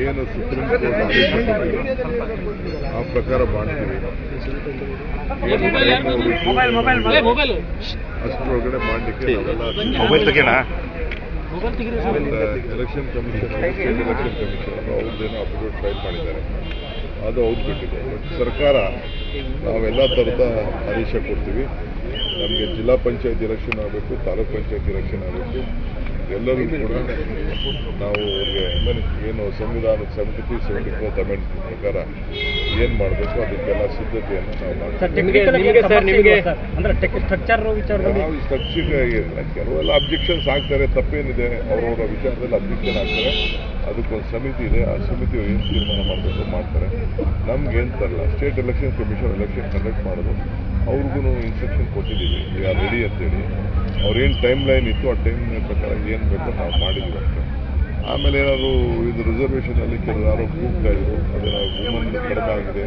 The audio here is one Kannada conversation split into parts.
ಏನು ಸುಪ್ರೀಂ ಕೋರ್ಟ್ ಆದೇಶ ಕೊಟ್ಟಿದೆ ಆ ಪ್ರಕಾರ ಮಾಡ್ತೀವಿ. ಅಷ್ಟರೊಳಗಡೆ ಮಾಡಲಿಕ್ಕೆ election commission state election commission ಅವ್ರದ್ದೇನೋ ಅಫಿಡವಿಟ್ ಫೈಲ್ ಮಾಡಿದ್ದಾರೆ, ಅದು ಅವ್ರು ಬಿಟ್ಟಿದೆ. ಬಟ್ ಸರ್ಕಾರ ನಾವೆಲ್ಲ ಥರದ ಆದೇಶ ಕೊಡ್ತೀವಿ. ನಮಗೆ ಜಿಲ್ಲಾ ಪಂಚಾಯತ್ ಎಲೆಕ್ಷನ್ ಆಗಬೇಕು, ತಾಲೂಕ್ ಪಂಚಾಯತ್ ಎಲೆಕ್ಷನ್ ಆಗಬೇಕು, ಎಲ್ಲರೂ ಕೂಡ ನಾವು ಅವ್ರಿಗೆ ಏನು ಸಂವಿಧಾನದ 74th ಅಮೆಂಡ್ಮೆಂಟ್ ಪ್ರಕಾರ ಏನು ಮಾಡಬೇಕು ಅದಕ್ಕೆಲ್ಲ ಸಿದ್ಧತೆಯನ್ನು ನಾವು ಮಾಡ್ತೀವಿ. ನಾವು ಸ್ಟ್ರಕ್ಚರ್ಗೆ ಕೆಲವೆಲ್ಲ ಅಬ್ಜೆಕ್ಷನ್ಸ್ ಆಗ್ತಾರೆ, ತಪ್ಪೇನಿದೆ, ಅವರವರ ವಿಚಾರದಲ್ಲಿ ಅಬ್ಜೆಕ್ಷನ್ ಆಗ್ತಾರೆ. ಅದಕ್ಕೊಂದು ಸಮಿತಿ ಇದೆ, ಆ ಸಮಿತಿ ಏನು ತೀರ್ಮಾನ ಮಾಡಬೇಕು ಮಾಡ್ತಾರೆ. ನಮ್ಗೇನು ತರಲ್ಲ, state election commission election conduct ಮಾಡೋದು, ಅವ್ರಿಗೂ ಇನ್ಸ್ಟ್ರಕ್ಷನ್ ಕೊಟ್ಟಿದ್ದೀವಿ, ವಿ ಆರ್ ರೆಡಿ ಅಂತೇಳಿ. ಅವ್ರೇನು ಟೈಮ್ ಲೈನ್ ಇತ್ತು ಆ ಟೈಮ್ ಪ್ರಕಾರ ಏನು ಬೇಕೋ ನಾವು ಮಾಡಿದ್ದೀವಿ ಅಂತ. ಆಮೇಲೆ ಏನಾದರೂ ಇದು ರಿಸರ್ವೇಷನಲ್ಲಿ ಕೆಲವು ಯಾರೋ ಕೂಗ್ತಾ ಇದ್ರು, ಅದೇನೋ ವುಮನ್ ಕಡಿಮೆ ಆಗಿದೆ,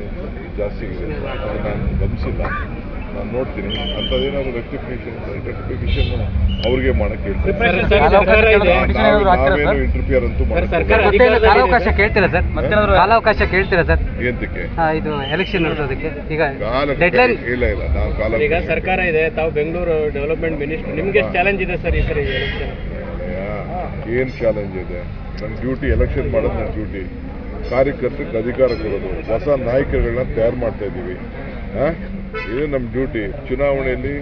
ಜಾಸ್ತಿ ಆಗಿದೆ, ಅದು ನಾನು ಗಮನಿಸಿಲ್ಲ. ನಾನು ನೋಡ್ತೀನಿ ಅಂಥದ್ದೇನಾದ್ರು ರೆಕ್ಟಿಫಿಕೇಶನ್ ಅವ್ರಿಗೆ ಮಾಡಕ್ಕೆ ಹೇಳ್ತೀನಿ. ನಾವೇನು ಇಂಟರ್ಫಿಯರ್ ಅಂತೂ ಕಾಲಾವಕಾಶ ಕೇಳ್ತೀರಾ ಸರ್? ಕಾಲಾವಕಾಶ ಕೇಳ್ತೀರಾ ಸರ್? ಎಂತಕ್ಕೆ ಇದು ಎಲೆಕ್ಷನ್ ನಡೆಸೋದಕ್ಕೆ? ಈಗ ಇಲ್ಲ ನಾವು ಕಾಲ ಈಗ ಸರ್ಕಾರ ಇದೆ, ತಾವು ಬೆಂಗಳೂರು ಡೆವಲಪ್ಮೆಂಟ್ ಮಿನಿಸ್ಟರ್, ನಿಮ್ಗೆ ಚಾಲೆಂಜ್ ಇದೆ ಸರ್ ಈ ಸರಿ ಎಲೆಕ್ಷನ್? ಏನು ಚಾಲೆಂಜ್ ಇದೆ? ನನ್ನ ಡ್ಯೂಟಿ ಎಲೆಕ್ಷನ್ ಮಾಡೋದು, ನನ್ನ ಡ್ಯೂಟಿ ಕಾರ್ಯಕರ್ತರಿಗೆ ಅಧಿಕಾರ ಕೊಡೋದು, ಹೊಸ ನಾಯಕರುಗಳನ್ನ ತಯಾರು ಮಾಡ್ತಾ ಇದ್ದೀವಿ. ಇದು ನಮ್ಮ ಡ್ಯೂಟಿ. ಚುನಾವಣೆಯಲ್ಲಿ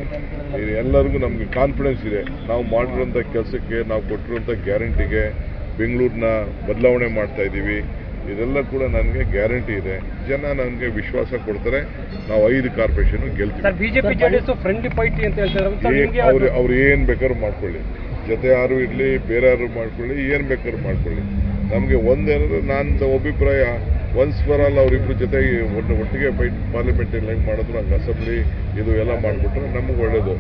ಎಲ್ಲರಿಗೂ ನಮಗೆ ಕಾನ್ಫಿಡೆನ್ಸ್ ಇದೆ, ನಾವು ಮಾಡಿರೋಂಥ ಕೆಲಸಕ್ಕೆ, ನಾವು ಕೊಟ್ಟಿರೋಂಥ ಗ್ಯಾರಂಟಿಗೆ ಬೆಂಗಳೂರನ್ನ ಬದಲಾವಣೆ ಮಾಡ್ತಾ ಇದ್ದೀವಿ. ಇದೆಲ್ಲ ಕೂಡ ನನಗೆ ಗ್ಯಾರಂಟಿ ಇದೆ. ಜನ ನನಗೆ ವಿಶ್ವಾಸ ಕೊಡ್ತಾರೆ, ನಾವು 5 ಕಾರ್ಪೊರೇಷನ್ ಗೆಲ್ತೀವಿ. ಬಿಜೆಪಿ ಜೆಡಿಎಸ್ ಫ್ರೆಂಡ್ಲಿ ಫೈಟ್ ಅಂತ ಹೇಳ್ತಾರೆ. ಅವ್ರು ಏನು ಬೇಕಾದ್ರೂ ಮಾಡ್ಕೊಳ್ಳಿ, ಜೊತೆ ಯಾರು ಇರಲಿ, ಬೇರೆ ಯಾರು ಮಾಡ್ಕೊಳ್ಳಿ, ಏನು ಬೇಕಾದ್ರೂ ಮಾಡ್ಕೊಳ್ಳಿ. ನಮಗೆ ಒಂದೇನಾದ್ರು ನನ್ನ ಅಭಿಪ್ರಾಯ, ಒನ್ಸ್ ಫಾರ್ ಆಲ್ ಅವರಿಬ್ಬರು ಜೊತೆಗೆ ಒಟ್ಟಿಗೆ ಫೈಟ್ ಪಾರ್ಲಿಮೆಂಟಲ್ಲಿ ಹೆಂಗೆ ಮಾಡಿದ್ರು ಹಂಗೆ ಅಸೆಂಬ್ಲಿ ಇದು ಎಲ್ಲ ಮಾಡಿಬಿಟ್ರೆ ನಮಗೆ ಒಳ್ಳೆಯದು.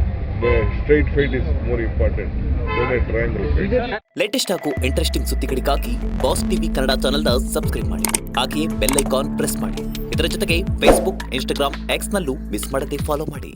Straight fight is more important than a triangle fight. Latest ಹಾಗೂ ಇಂಟ್ರೆಸ್ಟಿಂಗ್ ಸುದ್ದಿಗಳಿಗಾಗಿ ಬಾಸ್ ಟಿವಿ ಕನ್ನಡ ಚಾನೆಲ್ನ ಸಬ್ಸ್ಕ್ರೈಬ್ ಮಾಡಿ, ಹಾಗೆಯೇ ಬೆಲ್ ಐಕಾನ್ ಪ್ರೆಸ್ ಮಾಡಿ. ಇದರ ಜೊತೆಗೆ ಫೇಸ್ಬುಕ್, ಇನ್ಸ್ಟಾಗ್ರಾಮ್, ಎಕ್ಸ್ನಲ್ಲೂ ಮಿಸ್ ಮಾಡದೆ ಫಾಲೋ ಮಾಡಿ.